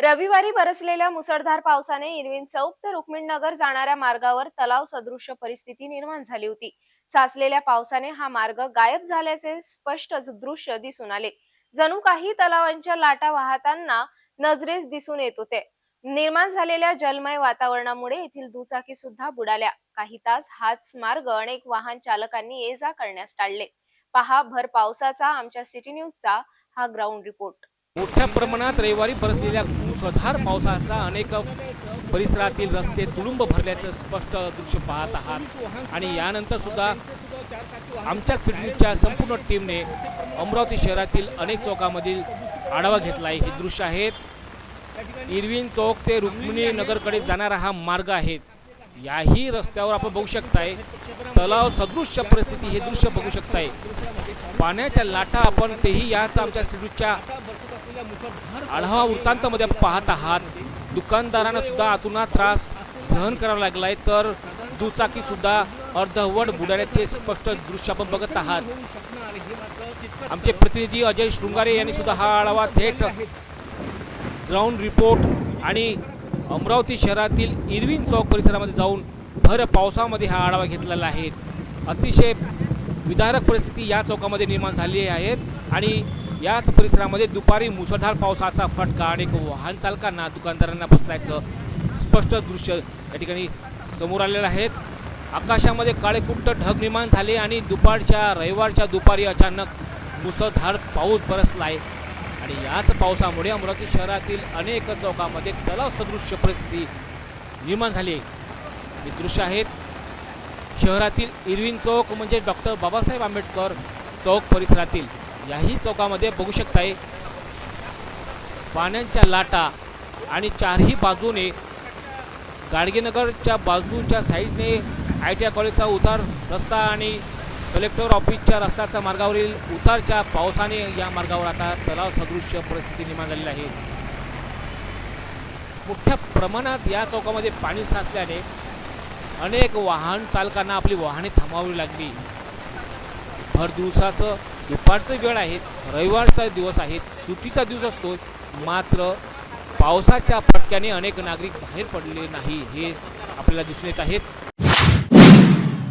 रविवारी बरसलेल्या मुसळधार पावसाने इरविन चौक ते रुक्मिणीनगर जाणाऱ्या मार्गावर तलाव सदृश्य परिस्थिती निर्माण झाली होती। साचलेल्या पावसाने हा मार्ग गायब झाल्याचे स्पष्ट दृश्य दिसून आले। जणू काही तलावांच्या लाटा वाहताना नजरेस दिसून येत होते। निर्माण झालेल्या जलमय वातावरणामुळे येथील दुचाकी सुद्धा बुडाल्या। काही तास हाच मार्ग अनेक वाहन चालकांनी ये-जा करण्यास टाळले। पहा भर पावसाचा आमच्या सिटी न्यूजचा हा ग्राउंड रिपोर्ट। मोठ्या प्रमाणात रविवारी बरसलेल्या मुसळधार पावसाचा अनेक परिसरातील रस्ते तुडुंब भरल्याचं स्पष्ट दृश्य पाहत आहात। आणि यानंतर सुद्धा आमच्या सिडनीच्या संपूर्ण टीमने अमरावती शहरातील अनेक चौकांमधील आढावा घेतला आहे। हे दृश्य आहेत इरविन चौक ते रुक्मिणी नगरकडे जाणारा हा मार्ग आहे। याही रस्त्यावर आपण बघू शकताय तलाव सदृश्य परिस्थिती, हे दृश्य बघू शकताय। पाण्याच्या लाटा आपण तेही याच आमच्या सिडनीच्या आढावा वृत्तांतामध्ये पाहत आहात। दुकानदारांना सुद्धा आतुनात त्रास सहन करावा लागलाय, तर दुचाकी सुद्धा अर्धवट बुडाल्याचे स्पष्ट दृश्य आपण बघत आहात। आमचे प्रतिनिधी अजय शृंगारे यांनी सुद्धा हा आढावा थेट ग्राउंड रिपोर्ट आणि अमरावती शहरातील इरविन चौक परिसरामध्ये जाऊन भर पावसामध्ये हा आढावा घेतलेला आहे। अतिशय विदारक परिस्थिती या चौकामध्ये निर्माण झाली आहे आणि याच परिसरामध्ये दुपारी मुसळधार पावसाचा फटका अनेक वाहन चालकांना, दुकानदारांना बसल्याचं स्पष्ट दृश्य या ठिकाणी समोर आलेलं आहे। आकाशामध्ये काळेकुट्ट ढग निर्माण झाले आणि रविवारच्या दुपारी अचानक मुसळधार पाऊस बरसला आहे आणि याच पावसामुळे अमरावती शहरातील अनेक चौकांमध्ये तलाव सदृश्य परिस्थिती निर्माण झाली आहे। हे दृश्य आहेत शहरातील इरविन चौक म्हणजे डॉक्टर बाबासाहेब आंबेडकर चौक परिसरातील याही चौकामध्ये बघू शकताय पाण्याच्या लाटा आणि चारही बाजूने गाडगेनगरच्या बाजूच्या साईडने ITI कॉलेजचा उतार रस्ता आणि कलेक्टर ऑफिसच्या रस्त्याच्या मार्गावरील उतारच्या पावसाने या मार्गावर आता तलाव सदृश्य परिस्थिती निर्माण झालेली आहे। मोठ्या प्रमाणात या चौकामध्ये पाणी साचल्याने अनेक वाहन चालकांना आपली वाहने थांबवावी लागली। भर दिवसाचं दुपारचं वेळ आहे, रविवारचा दिवस आहे, सुट्टीचा दिवस असतो, मात्र पावसाच्या फटक्याने अनेक नागरिक बाहेर पडले नाही हे आपल्याला दिसून येत आहेत।